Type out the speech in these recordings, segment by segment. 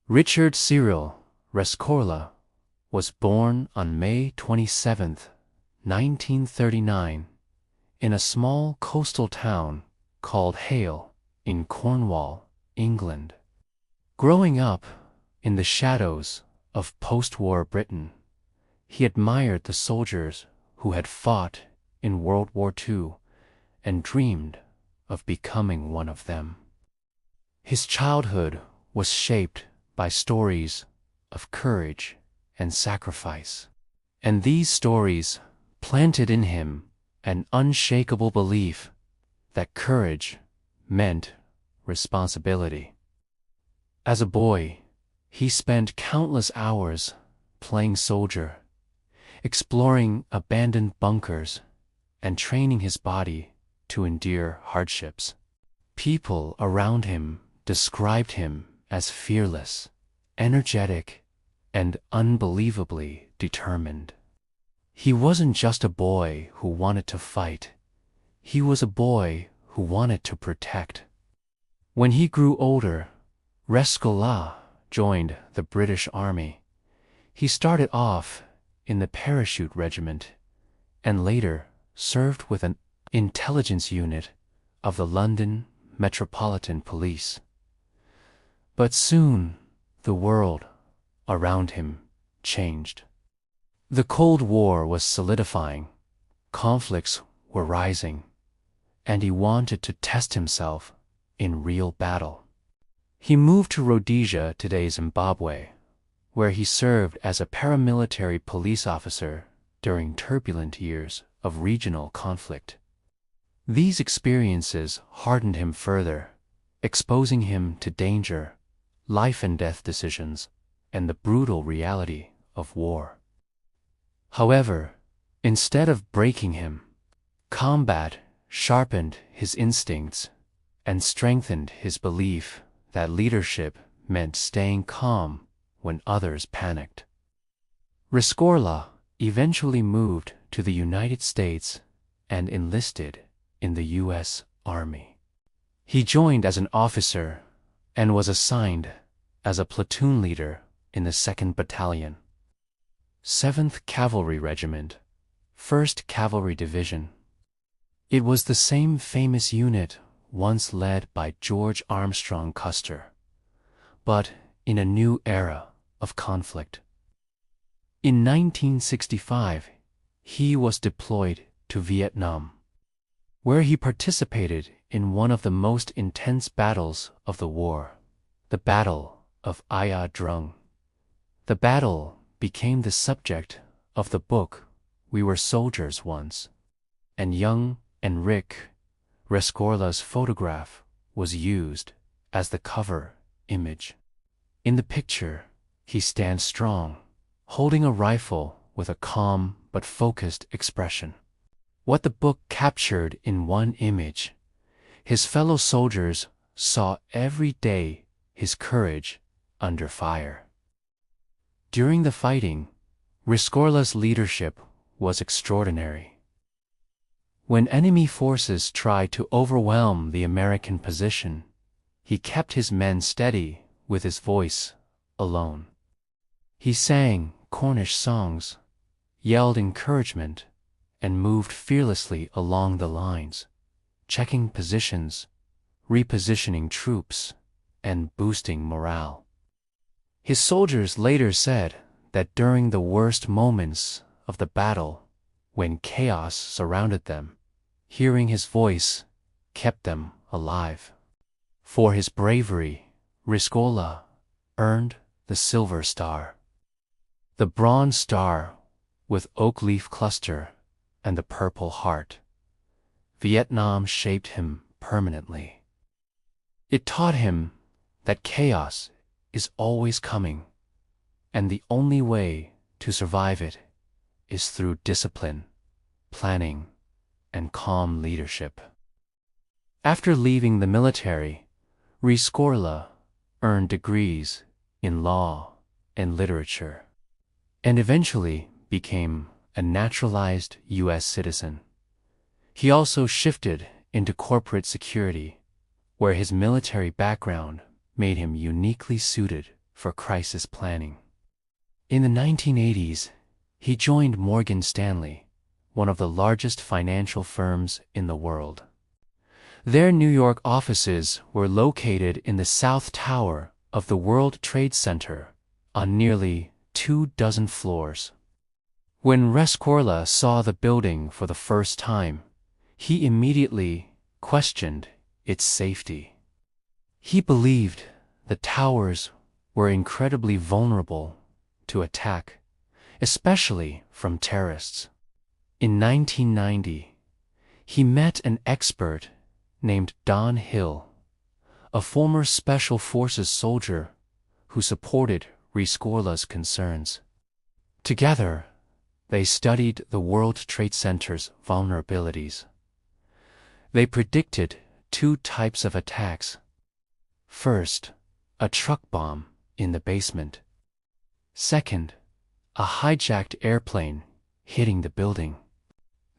Richard Cyril Rescorla was born on May 27, 1939, in a small coastal town called Hale in Cornwall, England. Growing up in the shadows of post-war Britain, he admired the soldiers who had fought in World War II and dreamed of becoming one of them. His childhood was shaped by stories of courage and sacrifice, and these stories planted in him an unshakable belief that courage meant responsibility. As a boy, he spent countless hours playing soldier, exploring abandoned bunkers, and training his body to endure hardships. People around him described him as fearless, energetic, and unbelievably determined. He wasn't just a boy who wanted to fight. He was a boy who wanted to protect. When he grew older, Rescorla joined the British Army. He started off in the parachute regiment and later served with an intelligence unit of the London Metropolitan Police. But soon the world around him changed. The Cold War was solidifying, conflicts were rising, and he wanted to test himself in real battle. He moved to Rhodesia, today's Zimbabwe, where he served as a paramilitary police officer during turbulent years of regional conflict. These experiences hardened him further, exposing him to danger, life and death decisions, and the brutal reality of war. However, instead of breaking him, combat sharpened his instincts and strengthened his belief that leadership meant staying calm when others panicked. Rescorla eventually moved to the United States and enlisted in the U.S. Army. He joined as an officer and was assigned as a platoon leader in the 2nd Battalion, 7th Cavalry Regiment, 1st Cavalry Division. It was the same famous unit once led by George Armstrong Custer, but in a new era of conflict. In 1965, he was deployed to Vietnam, where he participated in one of the most intense battles of the war, the Battle of Ia Drung. The battle became the subject of the book We Were Soldiers Once, and young Rick Rescorla's photograph was used as the cover image. In the picture, he stands strong, holding a rifle with a calm but focused expression. What the book captured in one image, his fellow soldiers saw every day: his courage under fire. During the fighting, Rescorla's leadership was extraordinary. When enemy forces tried to overwhelm the American position, he kept his men steady with his voice alone. He sang Cornish songs, yelled encouragement, and moved fearlessly along the lines, checking positions, repositioning troops, and boosting morale. His soldiers later said that during the worst moments of the battle, when chaos surrounded them, hearing his voice kept them alive. For his bravery, Rescorla earned the Silver Star. The Bronze Star with oak leaf cluster and the Purple Heart. Vietnam shaped him permanently. It taught him that chaos is always coming, and the only way to survive it is through discipline, planning, and calm leadership. After leaving the military, Rescorla earned degrees in law and literature, and eventually became a naturalized U.S. citizen. He also shifted into corporate security, where his military background made him uniquely suited for crisis planning. In the 1980s, he joined Morgan Stanley, one of the largest financial firms in the world. Their New York offices were located in the South Tower of the World Trade Center on nearly 24 floors. When Rescorla saw the building for the first time, he immediately questioned its safety. He believed the towers were incredibly vulnerable to attack, especially from terrorists. In 1990, he met an expert named Don Hill, a former Special Forces soldier who supported Rescorla's concerns. Together, they studied the World Trade Center's vulnerabilities. They predicted two types of attacks. First, a truck bomb in the basement. Second, a hijacked airplane hitting the building.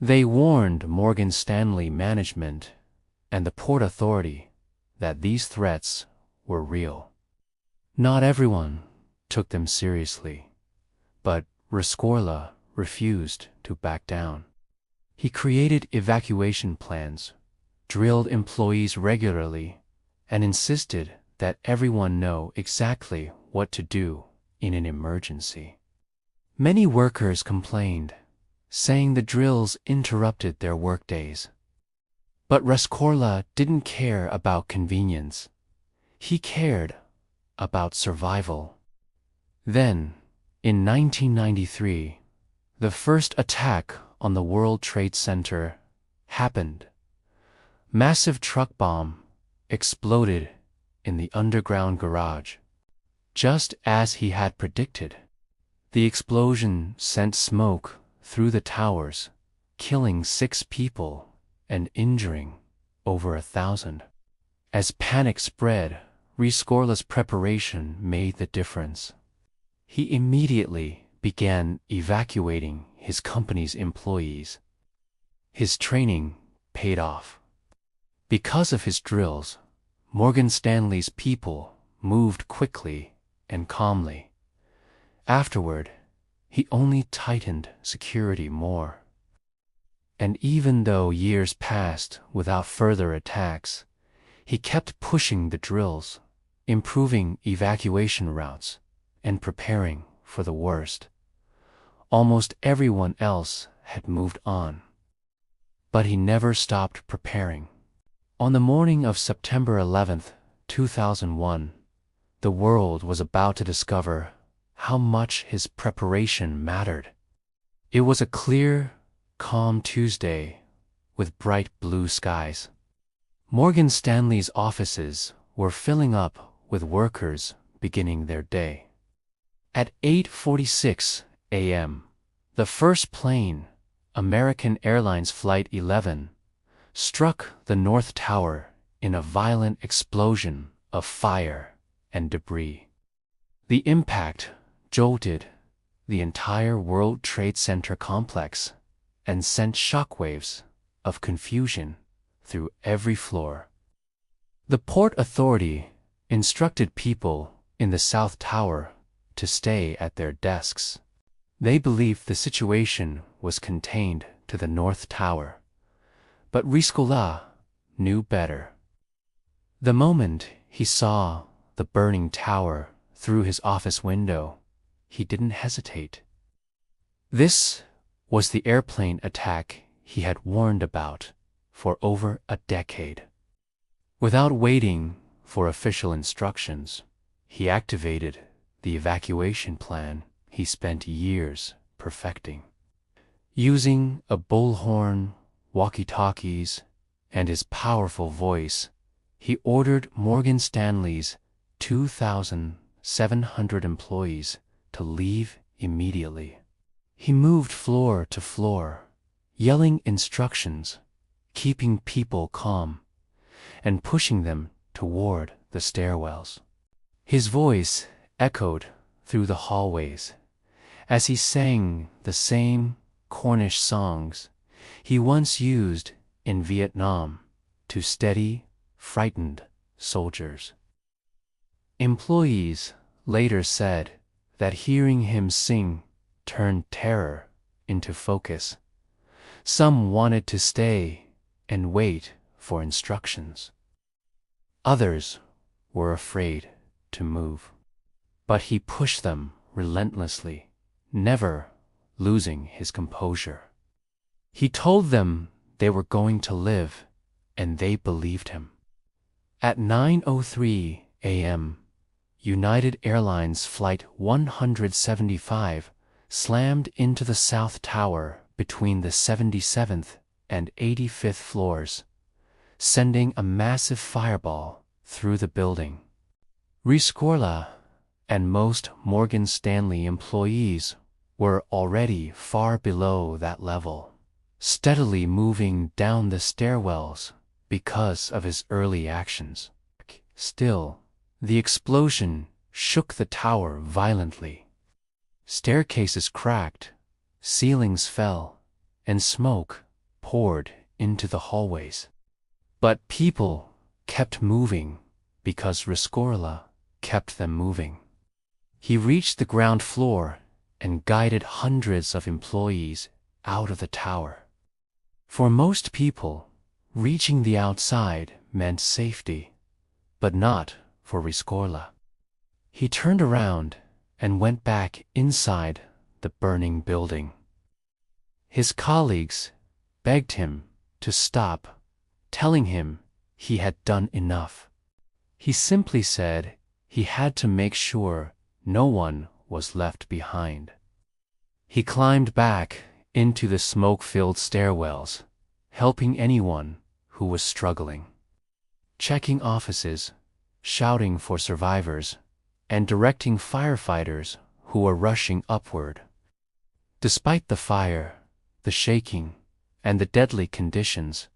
They warned Morgan Stanley management and the Port Authority that these threats were real. Not everyone took them seriously, but Rescorla refused to back down. He created evacuation plans, drilled employees regularly, and insisted that everyone know exactly what to do in an emergency. Many workers complained, saying the drills interrupted their workdays. But Rescorla didn't care about convenience. He cared about survival. Then, in 1993, the first attack on the World Trade Center happened. Massive truck bomb exploded in the underground garage, just as he had predicted. The explosion sent smoke through the towers, killing 6 people and injuring over 1,000. As panic spread, Rescorla's preparation made the difference. He immediately began evacuating his company's employees. His training paid off. Because of his drills, Morgan Stanley's people moved quickly and calmly. Afterward, he only tightened security more. And even though years passed without further attacks, he kept pushing the drills, improving evacuation routes, and preparing for the worst. Almost everyone else had moved on. But he never stopped preparing. On the morning of September 11, 2001, the world was about to discover how much his preparation mattered. It was a clear, calm Tuesday with bright blue skies. Morgan Stanley's offices were filling up with workers beginning their day. At 8:46 a.m., the first plane, American Airlines Flight 11, struck the North Tower in a violent explosion of fire and debris. The impact jolted the entire World Trade Center complex and sent shockwaves of confusion through every floor. The Port Authority instructed people in the South Tower to stay at their desks. They believed the situation was contained to the North Tower, but Rescorla knew better. The moment he saw the burning tower through his office window, he didn't hesitate. This was the airplane attack he had warned about for over a decade. Without waiting for official instructions, he activated the evacuation plan he spent years perfecting. Using a bullhorn, walkie-talkies, and his powerful voice, he ordered Morgan Stanley's 2,700 employees to leave immediately. He moved floor to floor, yelling instructions, keeping people calm, and pushing them toward the stairwells. His voice echoed through the hallways as he sang the same Cornish songs he once used in Vietnam to steady, frightened soldiers. Employees later said that hearing him sing turned terror into focus. Some wanted to stay and wait for instructions. Others were afraid to move. But he pushed them relentlessly, never losing his composure. He told them they were going to live, and they believed him. At 9:03 a.m., United Airlines Flight 175 slammed into the South Tower between the 77th and 85th floors, sending a massive fireball through the building. Rescorla and most Morgan Stanley employees were already far below that level, steadily moving down the stairwells because of his early actions. Still, the explosion shook the tower violently. Staircases cracked, ceilings fell, and smoke poured into the hallways. But people kept moving because Rescorla kept them moving. He reached the ground floor and guided hundreds of employees out of the tower. For most people, reaching the outside meant safety, but not for Rescorla. He turned around and went back inside the burning building. His colleagues begged him to stop, telling him he had done enough. He simply said he had to make sure no one was left behind. He climbed back into the smoke-filled stairwells, helping anyone who was struggling, checking offices, shouting for survivors, and directing firefighters who were rushing upward. Despite the fire, the shaking, and the deadly conditions,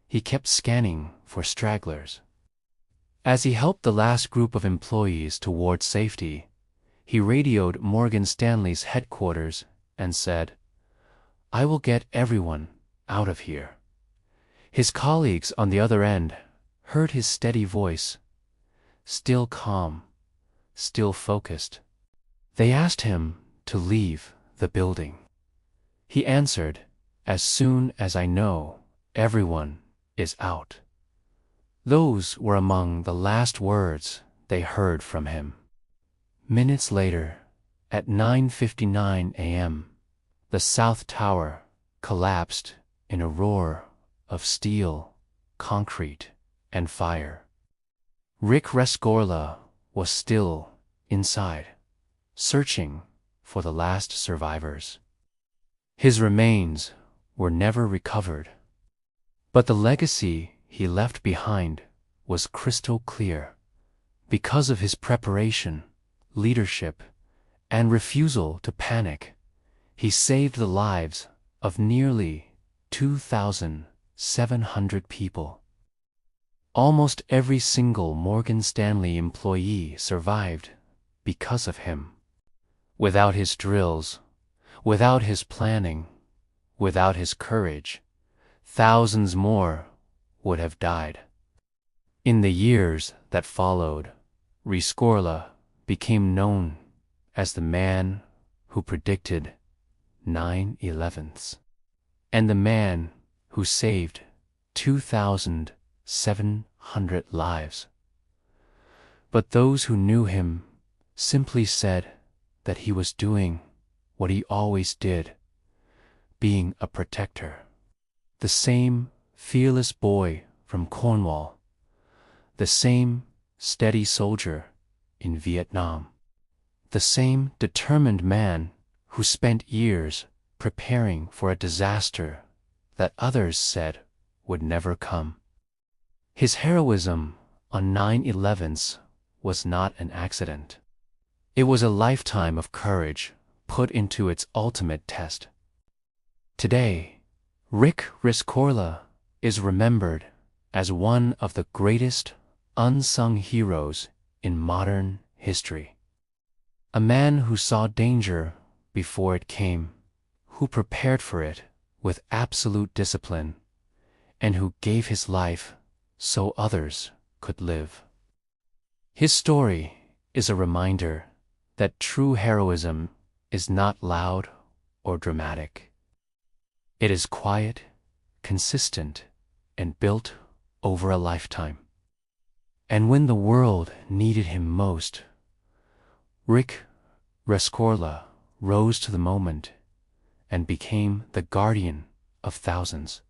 he kept scanning for stragglers. As he helped the last group of employees toward safety, he radioed Morgan Stanley's headquarters and said, "I will get everyone out of here." His colleagues on the other end heard his steady voice, still calm, still focused. They asked him to leave the building. He answered, "As soon as I know everyone is out." Those were among the last words they heard from him. Minutes later, at 9:59 a.m., the South Tower collapsed in a roar of steel, concrete, and fire. Rick Rescorla was still inside, searching for the last survivors. His remains were never recovered, but the legacy he left behind was crystal clear. Because of his preparation, leadership, and refusal to panic, he saved the lives of nearly 2,700 people. Almost every single Morgan Stanley employee survived because of him. Without his drills, without his planning, without his courage, thousands more would have died. In the years that followed, Rescorla became known as the man who predicted 9/11s and the man who saved 2,700 lives. But those who knew him simply said that he was doing what he always did, being a protector. The same fearless boy from Cornwall, the same steady soldier in Vietnam, the same determined man who spent years preparing for a disaster that others said would never come. His heroism on 9/11s was not an accident. It was a lifetime of courage put into its ultimate test. Today, Rick Rescorla is remembered as one of the greatest unsung heroes in modern history. A man who saw danger before it came, who prepared for it with absolute discipline, and who gave his life so others could live. His story is a reminder that true heroism is not loud or dramatic. It is quiet, consistent, and built over a lifetime. And when the world needed him most, Rick Rescorla rose to the moment and became the guardian of thousands.